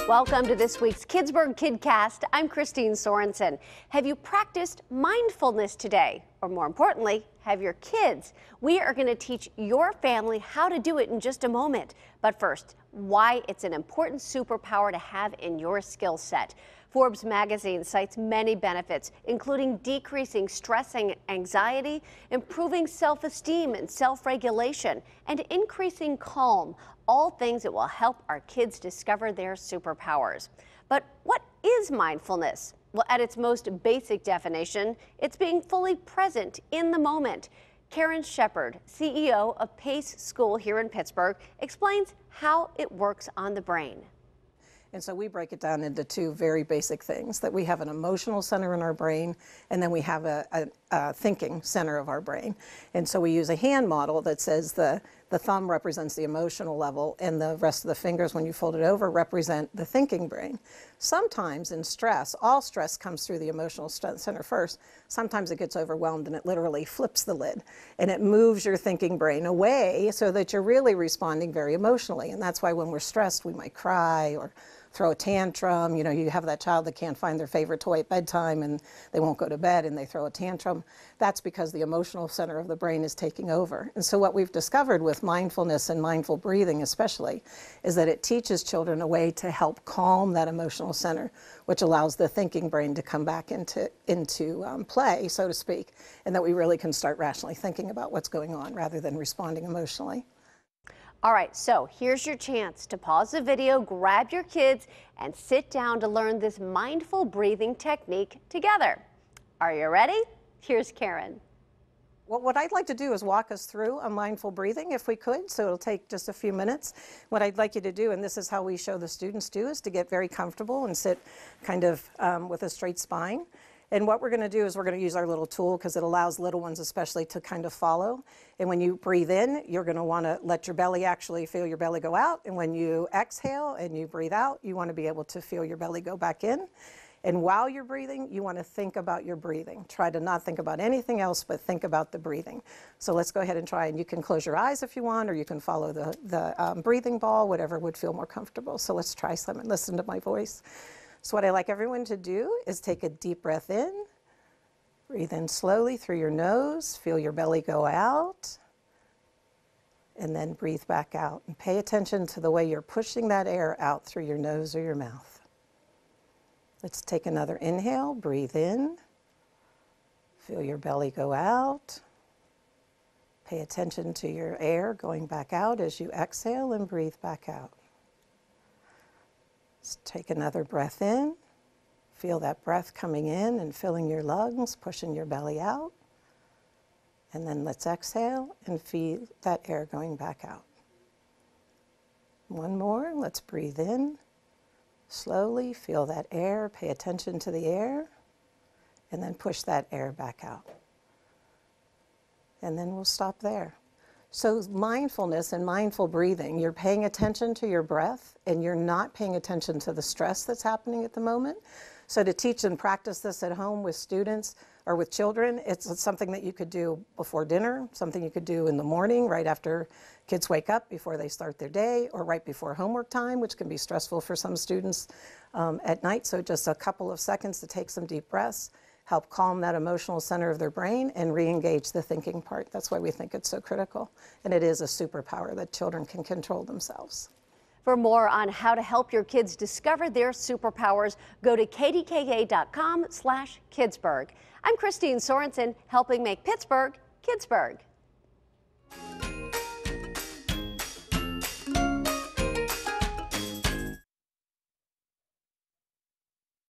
Welcome to this week's Kidsburgh Kidcast. I'm Christine Sorensen. Have you practiced mindfulness today? Or more importantly, have your kids? We are going to teach your family how to do it in just a moment. But first, why it's an important superpower to have in your skill set. Forbes magazine cites many benefits, including decreasing stress and anxiety, improving self-esteem and self-regulation, and increasing calm. All things that will help our kids discover their superpowers. But what is mindfulness? Well, at its most basic definition, it's being fully present in the moment. Karen Shepard, CEO of Pace School here in Pittsburgh, explains how it works on the brain. And so we break it down into two very basic things, that we have an emotional center in our brain, and then we have a thinking center of our brain. And so we use a hand model that says the thumb represents the emotional level, and the rest of the fingers, when you fold it over, represent the thinking brain. Sometimes in stress, all stress comes through the emotional center first. Sometimes it gets overwhelmed and it literally flips the lid, and it moves your thinking brain away so that you're really responding very emotionally. And that's why when we're stressed, we might cry or throw a tantrum. You know, you have that child that can't find their favorite toy at bedtime and they won't go to bed and they throw a tantrum. That's because the emotional center of the brain is taking over. And so what we've discovered with mindfulness and mindful breathing especially is that it teaches children a way to help calm that emotional center, which allows the thinking brain to come back into play, so to speak, and that we really can start rationally thinking about what's going on rather than responding emotionally. All right, so here's your chance to pause the video, grab your kids, and sit down to learn this mindful breathing technique together. Are you ready? Here's Karen. Well, what I'd like to do is walk us through a mindful breathing, if we could, so it'll take just a few minutes. What I'd like you to do, and this is how we show the students do, is to get very comfortable and sit kind of with a straight spine. And what we're going to do is we're going to use our little tool because it allows little ones especially to kind of follow. And when you breathe in, you're going to want to let your belly actually feel your belly go out. And when you exhale and you breathe out, you want to be able to feel your belly go back in. And while you're breathing, you want to think about your breathing. Try to not think about anything else, but think about the breathing. So let's go ahead and try. And you can close your eyes if you want, or you can follow the breathing ball, whatever would feel more comfortable. So let's try some and listen to my voice. So what I like everyone to do is take a deep breath in, breathe in slowly through your nose, feel your belly go out, and then breathe back out. And pay attention to the way you're pushing that air out through your nose or your mouth. Let's take another inhale, breathe in, feel your belly go out. Pay attention to your air going back out as you exhale and breathe back out. Let's take another breath in. Feel that breath coming in and filling your lungs, pushing your belly out. And then let's exhale and feel that air going back out. One more. Let's breathe in. Slowly feel that air. Pay attention to the air. And then push that air back out. And then we'll stop there. So mindfulness and mindful breathing, you're paying attention to your breath and you're not paying attention to the stress that's happening at the moment. So to teach and practice this at home with students or with children, it's something that you could do before dinner, something you could do in the morning, right after kids wake up before they start their day, or right before homework time, which can be stressful for some students at night. So just a couple of seconds to take some deep breaths, help calm that emotional center of their brain and re-engage the thinking part. That's why we think it's so critical. And it is a superpower that children can control themselves. For more on how to help your kids discover their superpowers, go to KDKA.com/Kidsburgh. I'm Christine Sorensen, helping make Pittsburgh Kidsburgh.